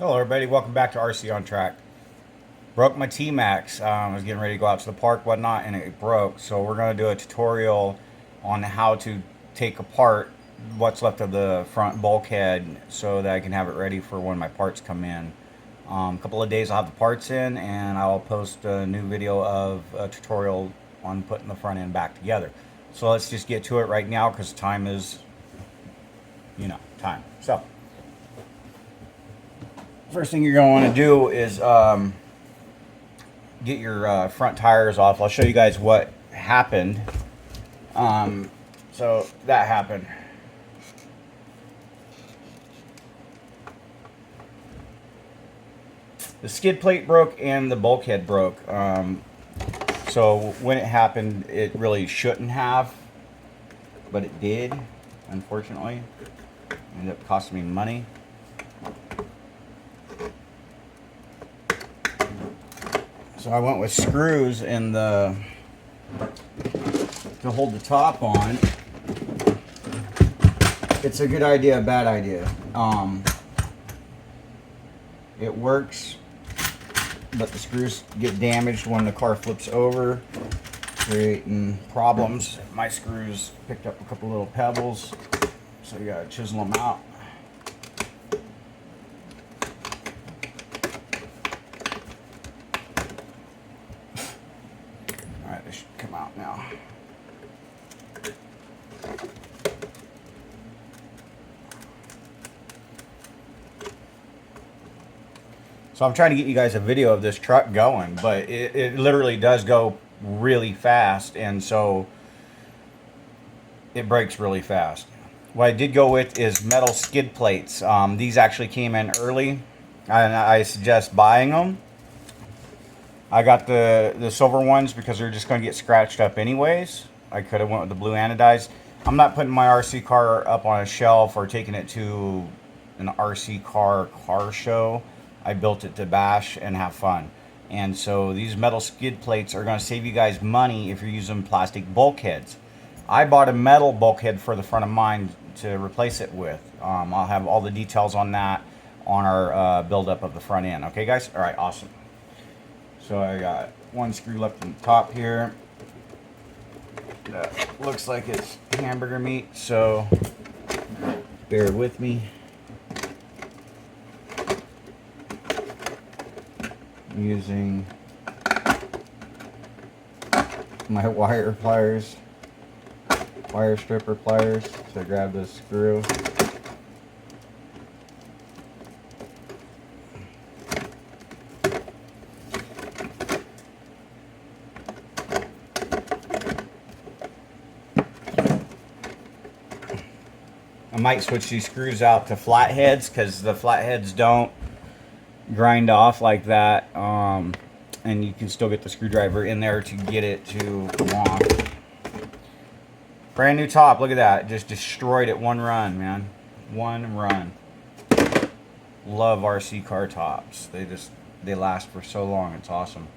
Hello everybody, welcome back to RC on Track. Broke my T-Maxx. I was getting ready to go out to the park, whatnot, and it broke. So we're going to do a tutorial on how to take apart what's left of the front bulkhead so that I can have it ready for when my parts come in. A couple of days I'll have the parts in, and I'll post a new video of a tutorial on putting the front end back together. So let's just get to it right now because time is, time. So first thing you're going to want to do is get your front tires off. I'll show you guys what happened. So that happened. The skid plate broke and the bulkhead broke. So when it happened, it really shouldn't have, but it did, unfortunately. It ended up costing me money. So I went with screws in to hold the top on. It's a good idea, a bad idea. It works, but the screws get damaged when the car flips over, creating problems. My screws picked up a couple little pebbles, so you gotta chisel them out. Alright, they should come out now. So I'm trying to get you guys a video of this truck going, but it literally does go really fast, and so it breaks really fast. What I did go with is metal skid plates. These actually came in early, and I suggest buying them. I got the silver ones because they're just going to get scratched up anyways. I could have went with the blue anodized. I'm not putting my RC car up on a shelf or taking it to an RC car show. I built it to bash and have fun. And so these metal skid plates are going to save you guys money if you're using plastic bulkheads. I bought a metal bulkhead for the front of mine to replace it with. I'll have all the details on that on our buildup of the front end. Okay, guys? All right, awesome. So I got one screw left in the top here. That looks like it's hamburger meat, so bear with me. I'm using my wire pliers, wire stripper pliers to grab this screw. I might switch these screws out to flatheads because the flatheads don't grind off like that, and you can still get the screwdriver in there to get it to come off. Brand new top, look at that, just destroyed it one run, man. One run. Love RC car tops. They last for so long. It's awesome.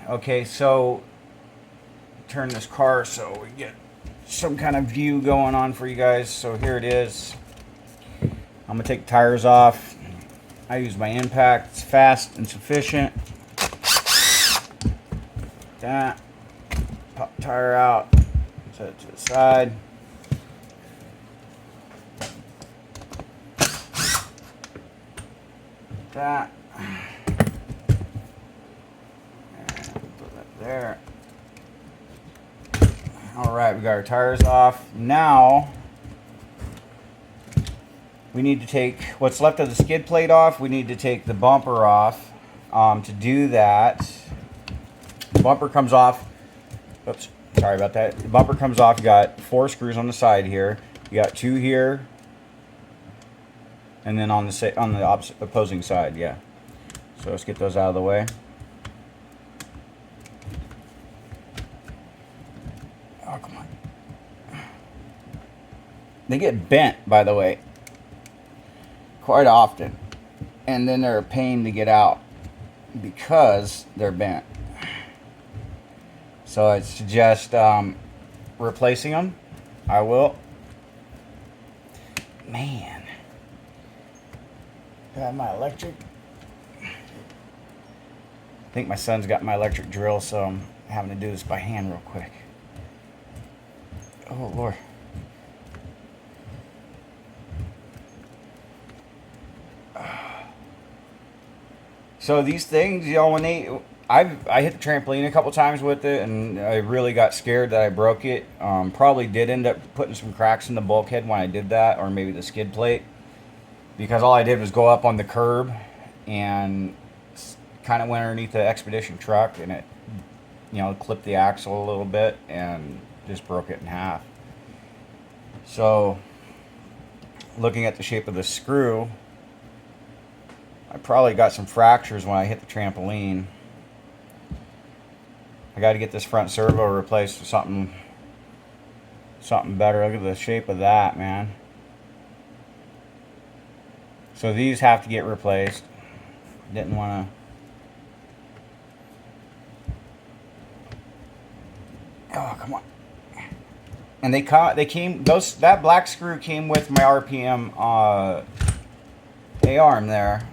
Okay, so turn this car so we get some kind of view going on for you guys. So here it is. I'm gonna take the tires off. I use my impact. It's fast and sufficient. That. Pop the tire out. Set it to the side. That. And put that there. Alright, we got our tires off. Now we need to take what's left of the skid plate off. We need to take the bumper off. To do that, the bumper comes off. Oops, sorry about that. The bumper comes off. You got 4 screws on the side here. You got 2 here, and then on the opposing side. Yeah. So let's get those out of the way. Oh, come on. They get bent, by the way, quite often, and then they're a pain to get out because they're bent. So I suggest replacing them. I will. Man, Got my electric. I think my son's got my electric drill, so I'm having to do this by hand real quick. Oh Lord. So these things, y'all, when I hit the trampoline a couple times with it, and I really got scared that I broke it. Probably did end up putting some cracks in the bulkhead when I did that, or maybe the skid plate, because all I did was go up on the curb and kind of went underneath the Expedition truck, and it, you know, clipped the axle a little bit and just broke it in half. So, looking at the shape of the screw, I probably got some fractures when I hit the trampoline. I got to get this front servo replaced with something better. Look at the shape of that, man. So these have to get replaced. Didn't want to. Oh, come on. And that black screw came with my RPM A-arm there.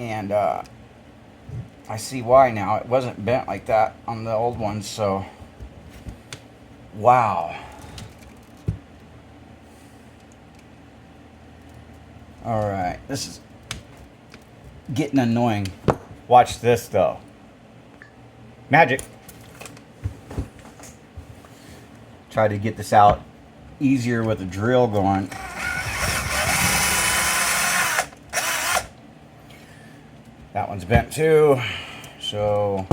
And I see why now. It wasn't bent like that on the old ones, so wow. Alright, this is getting annoying. Watch this though. Magic. Try to get this out easier with the drill going. That one's bent too. So,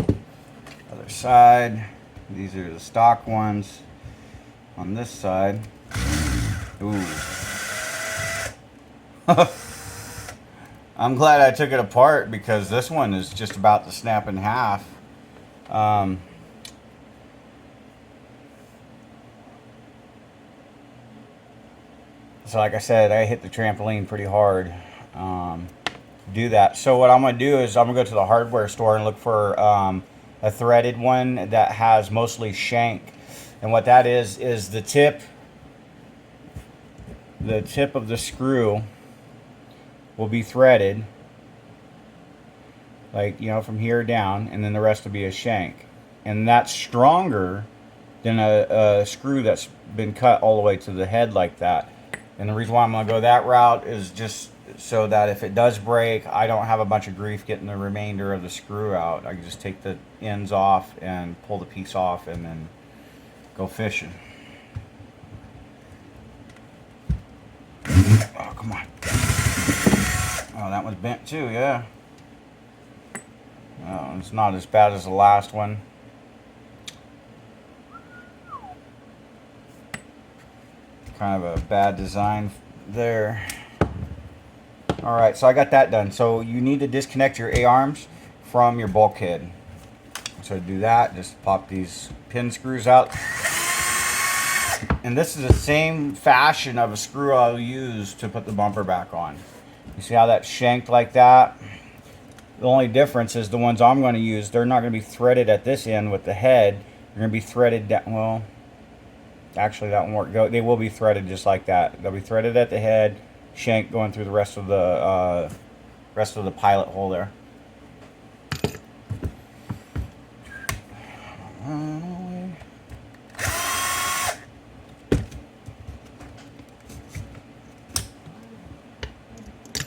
other side. These are the stock ones. On this side. Ooh. I'm glad I took it apart, because this one is just about to snap in half. So like I said, I hit the trampoline pretty hard. Do that. So what I'm going to do is I'm going to go to the hardware store and look for a threaded one that has mostly shank. And what that is the tip of the screw will be threaded, like, you know, from here down, and then the rest will be a shank. And that's stronger than a screw that's been cut all the way to the head like that. And the reason why I'm going to go that route is just so that if it does break, I don't have a bunch of grief getting the remainder of the screw out. I can just take the ends off and pull the piece off and then go fishing. Oh, come on. Oh, that one's bent too, yeah. Oh, it's not as bad as the last one. Kind of a bad design there. Alright, so I got that done. So you need to disconnect your A-arms from your bulkhead. So to do that, just pop these pin screws out. And this is the same fashion of a screw I'll use to put the bumper back on. You see how that's shanked like that? The only difference is the ones I'm going to use, they're not going to be threaded at this end with the head. They're going to be threaded down. Well, actually that won't work. They will be threaded just like that. They'll be threaded at the head, shank going through the rest of the pilot hole there.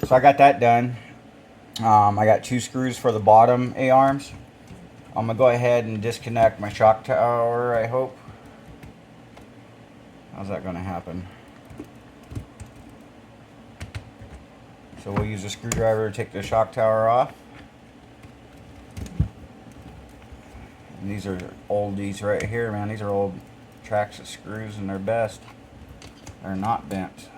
So I got that done. I got 2 screws for the bottom A-arms. I'm going to go ahead and disconnect my shock tower, I hope. How's that going to happen? So we'll use a screwdriver to take the shock tower off. And these are oldies right here, man. These are old Traxxas screws, and they're best. They're not bent.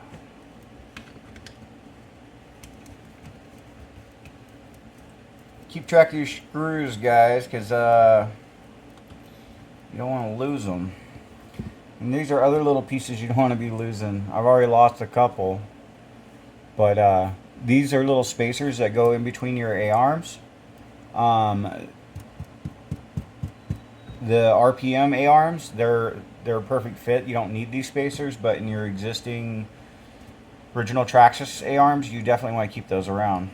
Keep track of your screws, guys, because you don't want to lose them. And these are other little pieces you don't want to be losing. I've already lost a couple. But these are little spacers that go in between your A-arms. The RPM A-arms, they're a perfect fit. You don't need these spacers, but in your existing original Traxxas A-arms, you definitely want to keep those around.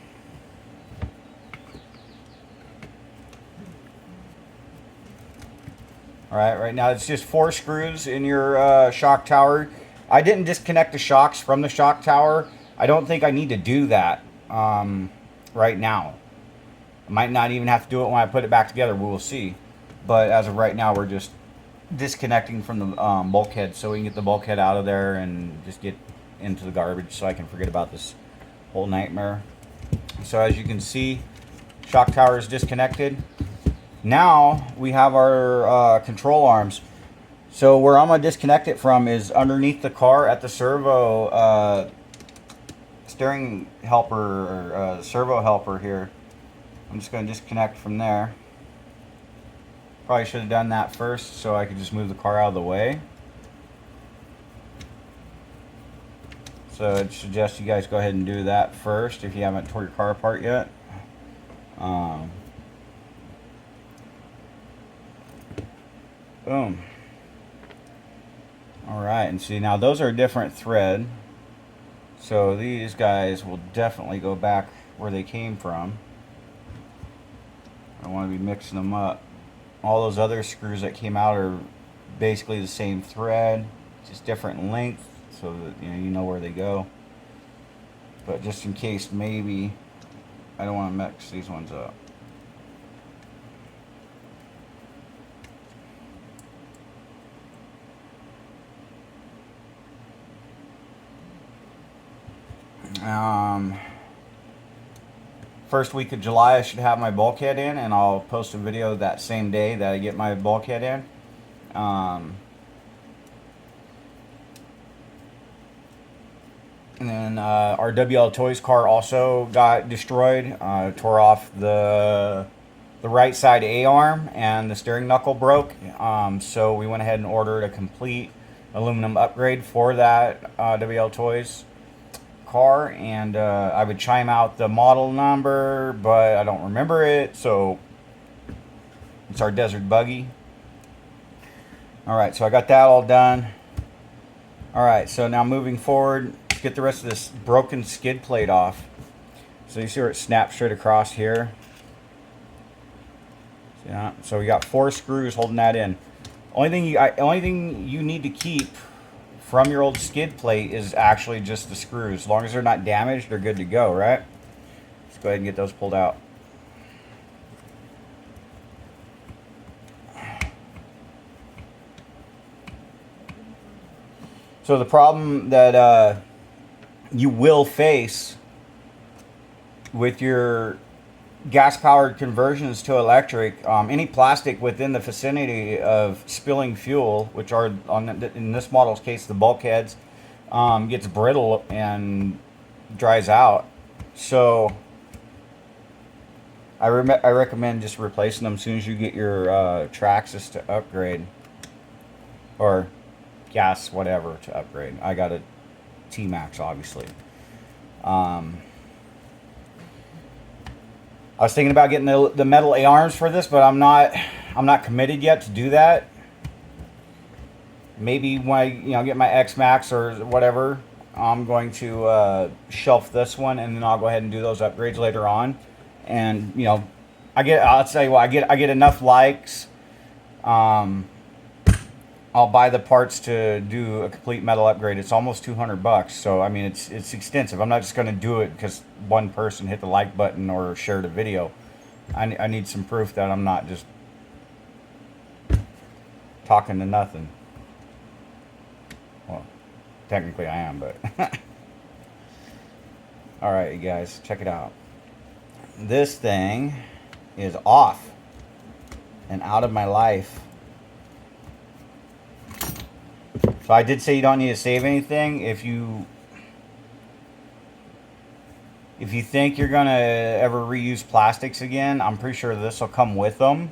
Alright, right now it's just 4 screws in your shock tower. I didn't disconnect the shocks from the shock tower. I don't think I need to do that right now. I might not even have to do it when I put it back together. We will see. But as of right now, we're just disconnecting from the bulkhead so we can get the bulkhead out of there and just get into the garbage so I can forget about this whole nightmare. So as you can see, shock tower is disconnected. Now we have our control arms. So where I'm going to disconnect it from is underneath the car at the servo steering helper, or servo helper here. I'm just going to disconnect from there. Probably should have done that first so I could just move the car out of the way. So I'd suggest you guys go ahead and do that first if you haven't tore your car apart yet. Boom. Alright, and see now those are a different thread. So these guys will definitely go back where they came from. I don't want to be mixing them up. All those other screws that came out are basically the same thread, just different length, so that you know where they go. But just in case, maybe I don't want to mix these ones up. First week of July I should have my bulkhead in, and I'll post a video that same day that I get my bulkhead in. And then our WL Toys car also got destroyed. Tore off the right side A-arm and the steering knuckle broke. So we went ahead and ordered a complete aluminum upgrade for that WL Toys car, and I would chime out the model number, but I don't remember it, so it's our Desert Buggy. Alright, so I got that all done. Alright, so now moving forward, let's get the rest of this broken skid plate off. So you see where it snaps straight across here? Yeah, so we got 4 screws holding that in. Only thing you need to keep from your old skid plate is actually just the screws. As long as they're not damaged, they're good to go, right? Let's go ahead and get those pulled out. So the problem that you will face with your gas-powered conversions to electric, any plastic within the vicinity of spilling fuel, which are in this model's case the bulkheads, gets brittle and dries out. So I recommend just replacing them as soon as you get your Traxxas to upgrade, or gas whatever to upgrade. I got a T-Maxx, obviously. I was thinking about getting the metal A-arms for this, but I'm not committed yet to do that. Maybe when I get my X-Max or whatever, I'm going to shelf this one, and then I'll go ahead and do those upgrades later on. And I'll tell you what, I get enough likes. I'll buy the parts to do a complete metal upgrade. It's almost $200, so I mean it's extensive. I'm not just going to do it because one person hit the like button or shared a video. I need some proof that I'm not just talking to nothing. Well, technically I am, but all right, you guys, check it out. This thing is off and out of my life. So I did say you don't need to save anything. If you think you're gonna ever reuse plastics again, I'm pretty sure this will come with them.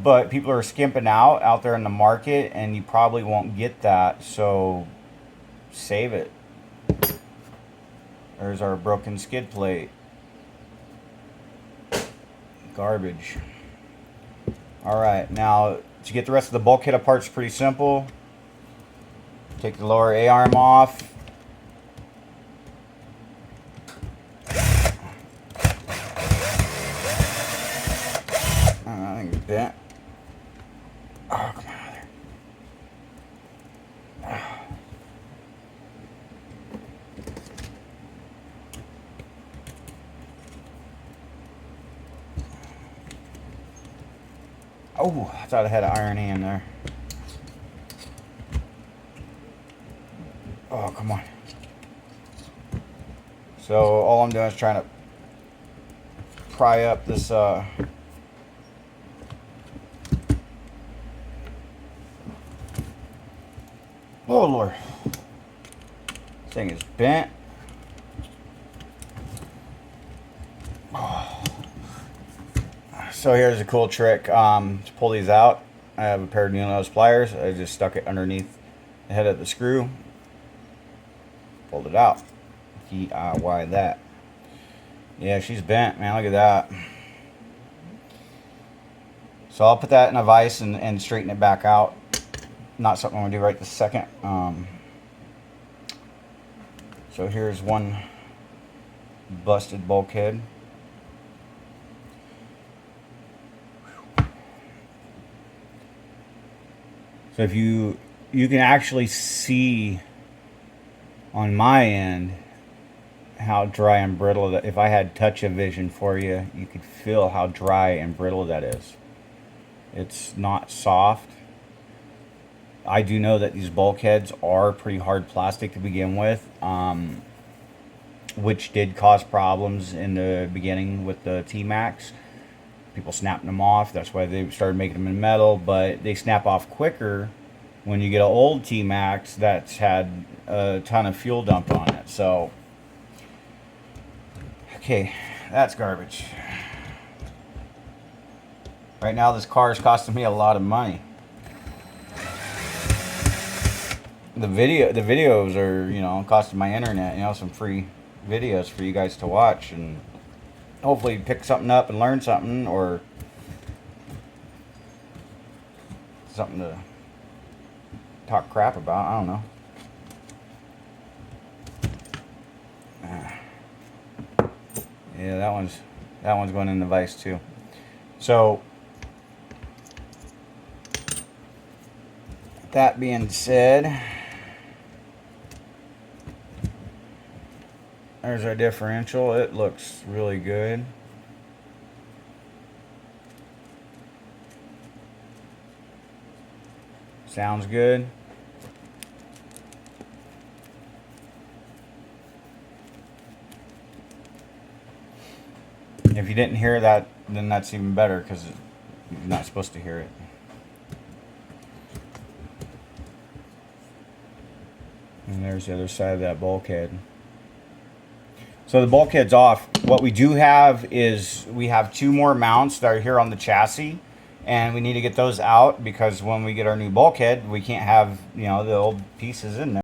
But people are skimping out there in the market, and you probably won't get that. So save it. There's our broken skid plate. Garbage. All right, now To get the rest of the bulkhead apart is pretty simple. Take the lower A-arm off. I think it's bent. Oh, come on there. Oh, I thought I had an iron hand there. Oh, come on. So all I'm doing is trying to pry up this oh Lord. This thing is bent. Oh. So here's a cool trick. To pull these out, I have a pair of needle nose pliers. I just stuck it underneath the head of the screw. Pulled it out. DIY that. Yeah, she's bent, man. Look at that. So I'll put that in a vise and straighten it back out. Not something I'm going to do right this second. So here's one busted bulkhead. So if you can actually see on my end how dry and brittle that, if I had touch of vision for you, you could feel how dry and brittle that is. It's not soft. I do know that these bulkheads are pretty hard plastic to begin with, which did cause problems in the beginning with the T-Maxx. People snapping them off. That's why they started making them in metal, but they snap off quicker when you get an old T-Maxx that's had a ton of fuel dumped on it. So, okay, that's garbage. Right now, this car is costing me a lot of money. The videos are, you know, costing my internet, you know, some free videos for you guys to watch and hopefully pick something up and learn something, or something to talk crap about. I don't know. Yeah, that one's going in the vise too. So that being said, there's our differential. It looks really good. Sounds good. If you didn't hear that, then that's even better, because you're not supposed to hear it. And there's the other side of that bulkhead. So the bulkhead's off. What we do have is we have two more mounts that are here on the chassis, and we need to get those out because when we get our new bulkhead, we can't have, you know, the old pieces in there.